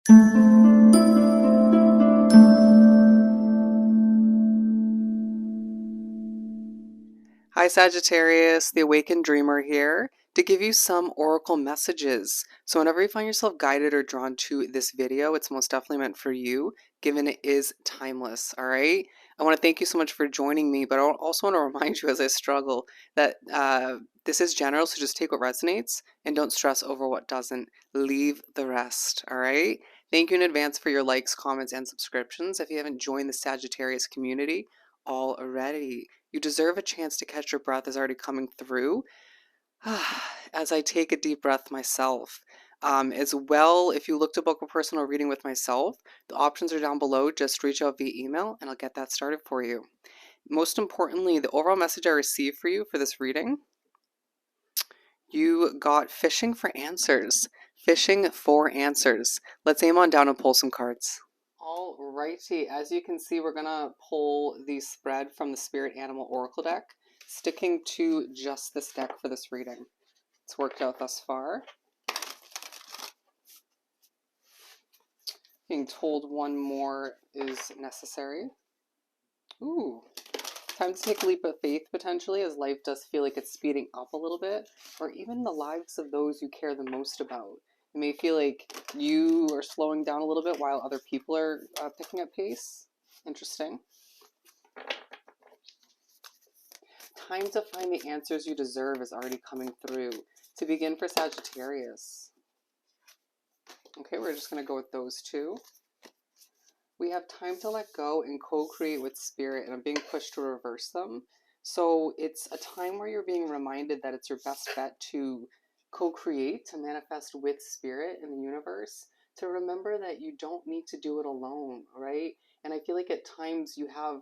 Hi Sagittarius, the Awakened Dreamer here to give you some oracle messages. So whenever you find yourself guided or drawn to this video, it's most definitely meant for you, given it is timeless, all right? I want to thank you so much for joining me, but I also want to remind you as I struggle that this is general, so just take what resonates and don't stress over what doesn't. Leave the rest, all right? Thank you in advance for your likes, comments, and subscriptions. If you haven't joined the Sagittarius community already, you deserve a chance to catch your breath is already coming through as I take a deep breath myself. As well, if you look to book a personal reading with myself, the options are down below. Just reach out via email and I'll get that started for you. Most importantly, the overall message I received for you for this reading, you got fishing for answers. Fishing for answers. Let's aim on down and pull some cards. Alrighty, as you can see, we're gonna pull the spread from the Spirit Animal Oracle deck, sticking to just this deck for this reading. It's worked out thus far. Being told one more is necessary. Ooh, time to take a leap of faith potentially, as life does feel like it's speeding up a little bit, or even the lives of those you care the most about. It may feel like you are slowing down a little bit while other people are picking up pace. Interesting. Time to find the answers you deserve is already coming through. To begin for Sagittarius. Okay, we're just going to go with those two. We have time to let go and co-create with spirit, and I'm being pushed to reverse them. So it's a time where you're being reminded that it's your best bet to co-create, to manifest with spirit in the universe, to remember that you don't need to do it alone, right? And I feel like at times you have,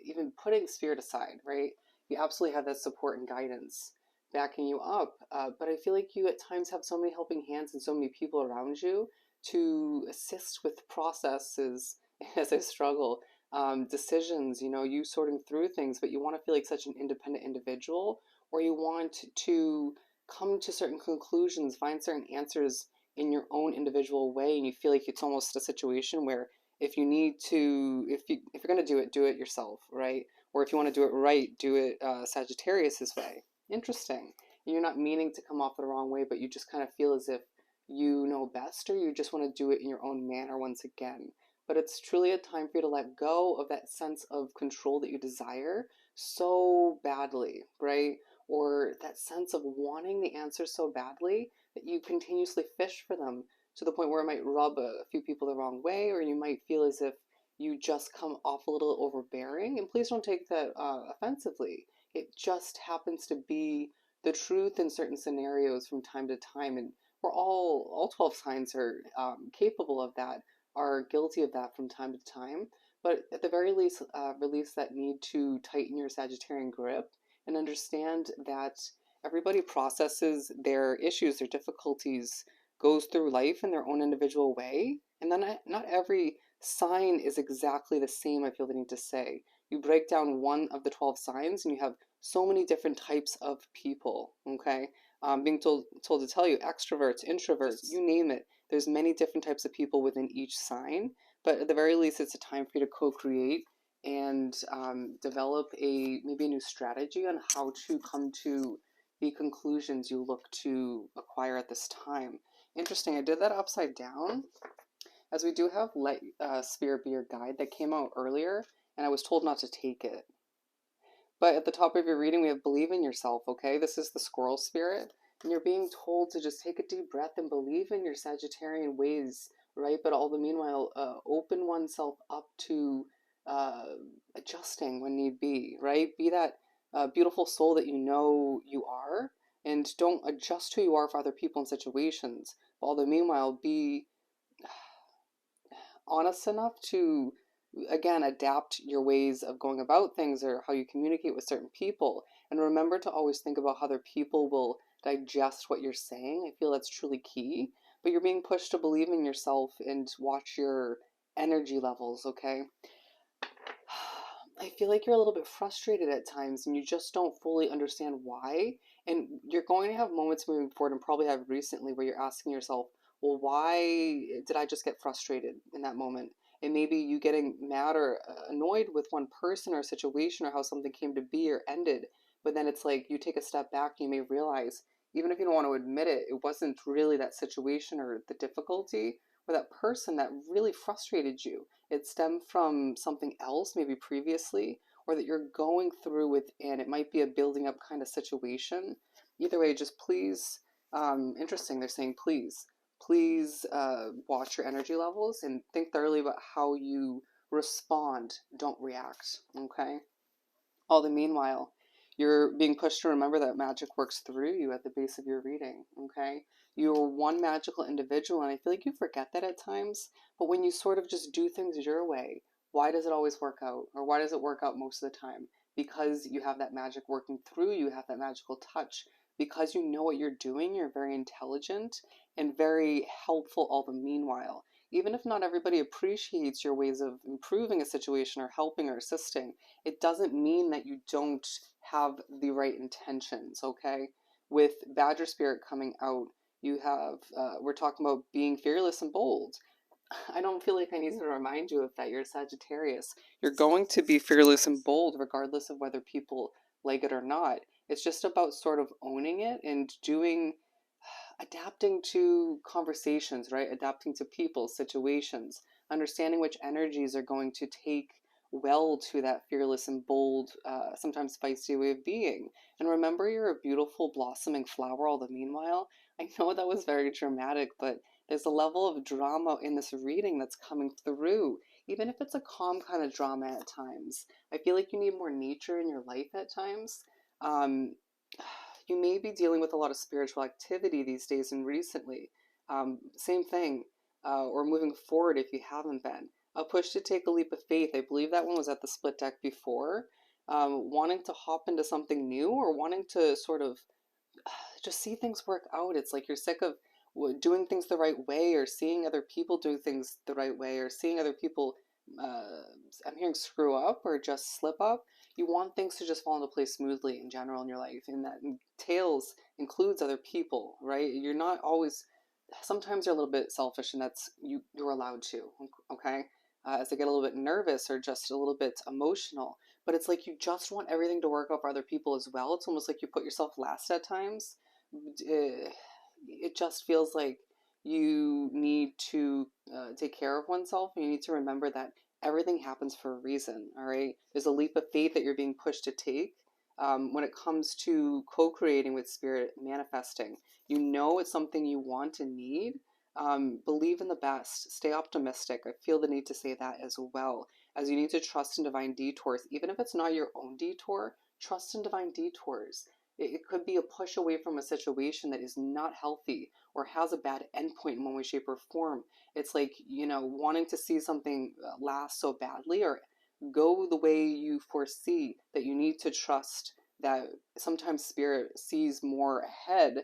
even putting spirit aside, right? You absolutely have that support and guidance backing you up. But I feel like you at times have so many helping hands and so many people around you to assist with processes as I struggle, decisions, you know, you sorting through things, but you want to feel like such an independent individual, or you want to come to certain conclusions, find certain answers in your own individual way, and you feel like it's almost a situation where if you need to, if you're going to do it yourself, right? Or if you want to do it right, do it Sagittarius's way. Interesting. You're not meaning to come off the wrong way, but you just kind of feel as if you know best, or you just want to do it in your own manner once again. But it's truly a time for you to let go of that sense of control that you desire so badly, right? Or that sense of wanting the answer so badly that you continuously fish for them to the point where it might rub a few people the wrong way, or you might feel as if you just come off a little overbearing. And please don't take that offensively. It just happens to be the truth in certain scenarios from time to time, and we're all 12 signs are capable of that, are guilty of that from time to time. But at the very least, release that need to tighten your Sagittarian grip and understand that everybody processes their issues, their difficulties, goes through life in their own individual way. And then not every sign is exactly the same, I feel the need to say. You break down one of the 12 signs and you have so many different types of people, okay? Being told to tell you, extroverts, introverts, you name it. There's many different types of people within each sign, but at the very least, it's a time for you to co-create and develop maybe a new strategy on how to come to the conclusions you look to acquire at this time. Interesting. I did that upside down, as we do have Let Spirit Be Your Guide that came out earlier, and I was told not to take it. But at the top of your reading, we have Believe in Yourself, okay? This is the squirrel spirit. And you're being told to just take a deep breath and believe in your Sagittarian ways, right? But all the meanwhile, open oneself up to adjusting when need be, right? Be that beautiful soul that you know you are, and don't adjust who you are for other people and situations. But all the meanwhile, be honest enough to, again, adapt your ways of going about things or how you communicate with certain people. And remember to always think about how other people will digest what you're saying. I feel that's truly key. But you're being pushed to believe in yourself and watch your energy levels, okay? I feel like you're a little bit frustrated at times and you just don't fully understand why. And you're going to have moments moving forward, and probably have recently, where you're asking yourself, well, why did I just get frustrated in that moment? It may be you getting mad or annoyed with one person or situation or how something came to be or ended. But then it's like you take a step back, you may realize, even if you don't want to admit it, it wasn't really that situation or the difficulty or that person that really frustrated you. It stemmed from something else, maybe previously, or that you're going through within. It might be a building up kind of situation. Either way, just please, interesting, they're saying please watch your energy levels and think thoroughly about how you respond, don't react, okay? All the meanwhile, you're being pushed to remember that magic works through you at the base of your reading, okay? You're one magical individual, and I feel like you forget that at times, but when you sort of just do things your way, why does it always work out? Or why does it work out most of the time? Because you have that magic working through you, have that magical touch. Because you know what you're doing, you're very intelligent and very helpful all the meanwhile. Even if not everybody appreciates your ways of improving a situation or helping or assisting, it doesn't mean that you don't have the right intentions, okay? With Badger Spirit coming out, you have, we're talking about being fearless and bold. I don't feel like I need to remind you of that. You're a Sagittarius. You're going to be fearless and bold regardless of whether people like it or not. It's just about sort of owning it and doing, adapting to conversations, right? Adapting to people, situations, understanding which energies are going to take well to that fearless and bold, sometimes feisty way of being. And remember, you're a beautiful blossoming flower all the meanwhile. I know that was very dramatic, but there's a level of drama in this reading that's coming through, even if it's a calm kind of drama at times. I feel like you need more nature in your life at times. Um, you may be dealing with a lot of spiritual activity these days and recently. Same thing, or moving forward if you haven't been. A push to take a leap of faith. I believe that one was at the split deck before. Wanting to hop into something new or wanting to sort of just see things work out. It's like you're sick of doing things the right way or seeing other people do things the right way or seeing other people, uh, I'm hearing screw up or just slip up. You want things to just fall into place smoothly in general in your life, and that entails includes other people, right? You're not always, sometimes you're a little bit selfish, and that's you're allowed to, okay? As I get a little bit nervous or just a little bit emotional, but it's like you just want everything to work out for other people as well. It's almost like you put yourself last at times. It just feels like you need to take care of oneself. You need to remember that everything happens for a reason, all right? There's a leap of faith that you're being pushed to take when it comes to co-creating with spirit, manifesting. You know it's something you want and need. Believe in the best. Stay optimistic. I feel the need to say that as well, as you need to trust in divine detours. Even if it's not your own detour, trust in divine detours. It could be a push away from a situation that is not healthy or has a bad endpoint in one way, shape, or form. It's like, wanting to see something last so badly or go the way you foresee, that you need to trust that sometimes spirit sees more ahead,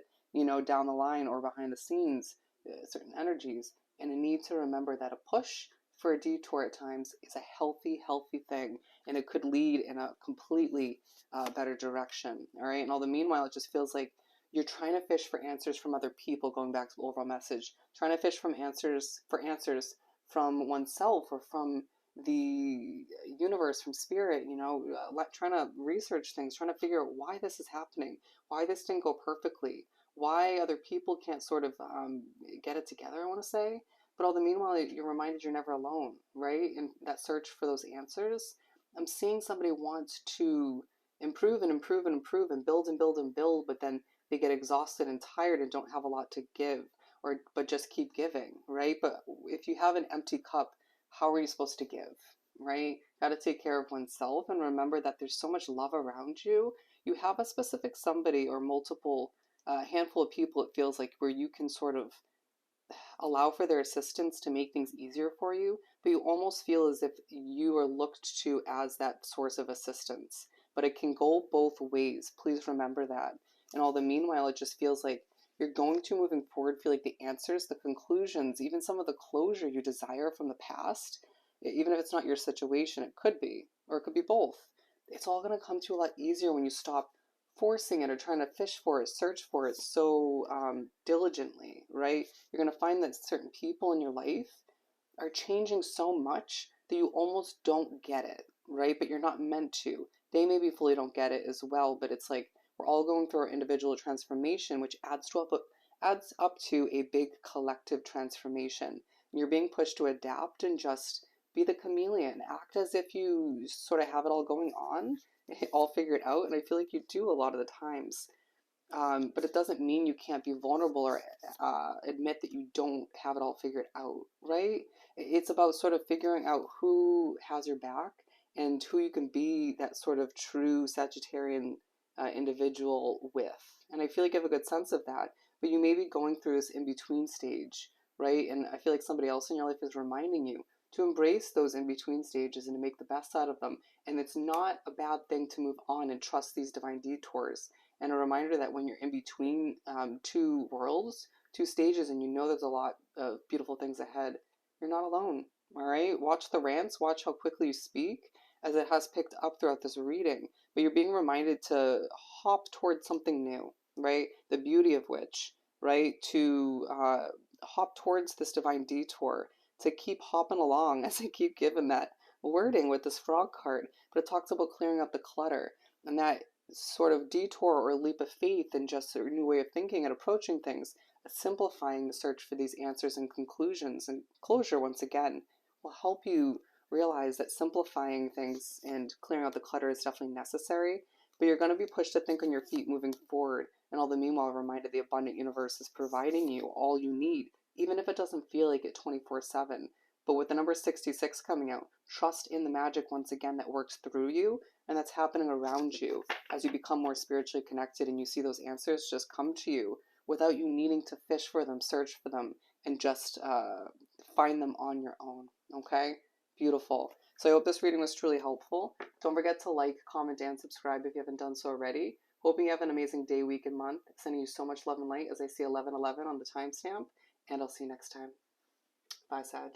down the line or behind the scenes, certain energies. And you need to remember that a push for a detour at times is a healthy thing, and it could lead in a completely better direction. All right. And all the meanwhile, it just feels like you're trying to fish for answers from other people, going back to the overall message, trying to fish from answers from oneself or from the universe, from spirit, trying to research things, trying to figure out why this is happening, why this didn't go perfectly, why other people can't sort of get it together, I want to say. But all the meanwhile, you're reminded you're never alone, right? In that search for those answers. I'm seeing somebody wants to improve and improve and improve and build and build and build, but then they get exhausted and tired and don't have a lot to give, but just keep giving, right? But if you have an empty cup, how are you supposed to give, right? Got to take care of oneself and remember that there's so much love around you. You have a specific somebody or multiple handful of people, it feels like, where you can sort of allow for their assistance to make things easier for you, but you almost feel as if you are looked to as that source of assistance. But it can go both ways. Please remember that. And all the meanwhile, it just feels like you're going to, moving forward, feel like the answers, the conclusions, even some of the closure you desire from the past, even if it's not your situation, it could be, or it could be both. It's all going to come to you a lot easier when you stop forcing it or trying to fish for it, search for it so diligently, right? You're going to find that certain people in your life are changing so much that you almost don't get it, right? But you're not meant to. They maybe fully don't get it as well, but it's like we're all going through our individual transformation, which adds up to a big collective transformation. And you're being pushed to adapt and just be the chameleon, act as if you sort of have it all going on, all figured out. And I feel like you do a lot of the times. But it doesn't mean you can't be vulnerable or admit that you don't have it all figured out, right? It's about sort of figuring out who has your back and who you can be that sort of true Sagittarian individual with. And I feel like you have a good sense of that, but you may be going through this in between stage, right? And I feel like somebody else in your life is reminding you to embrace those in between stages and to make the best out of them. And it's not a bad thing to move on and trust these divine detours. And a reminder that when you're in between two worlds, two stages, and you know there's a lot of beautiful things ahead, you're not alone. All right? Watch the rants, watch how quickly you speak, as it has picked up throughout this reading. But you're being reminded to hop towards something new, right? The beauty of which, right? To hop towards this divine detour, to keep hopping along, as I keep giving that wording with this frog card. But it talks about clearing up the clutter, and that sort of detour or leap of faith and just a new way of thinking and approaching things, simplifying the search for these answers and conclusions and closure once again will help you realize that simplifying things and clearing out the clutter is definitely necessary, but you're going to be pushed to think on your feet moving forward, and all the meanwhile reminded the abundant universe is providing you all you need, even if it doesn't feel like it 24/7. But with the number 66 coming out, trust in the magic once again that works through you and that's happening around you as you become more spiritually connected and you see those answers just come to you without you needing to fish for them, search for them, and just find them on your own. Okay? Beautiful. So I hope this reading was truly helpful. Don't forget to like, comment, and subscribe if you haven't done so already. Hoping you have an amazing day, week, and month. Sending you so much love and light as I see 11/11 on the timestamp. And I'll see you next time. Bye, Sag.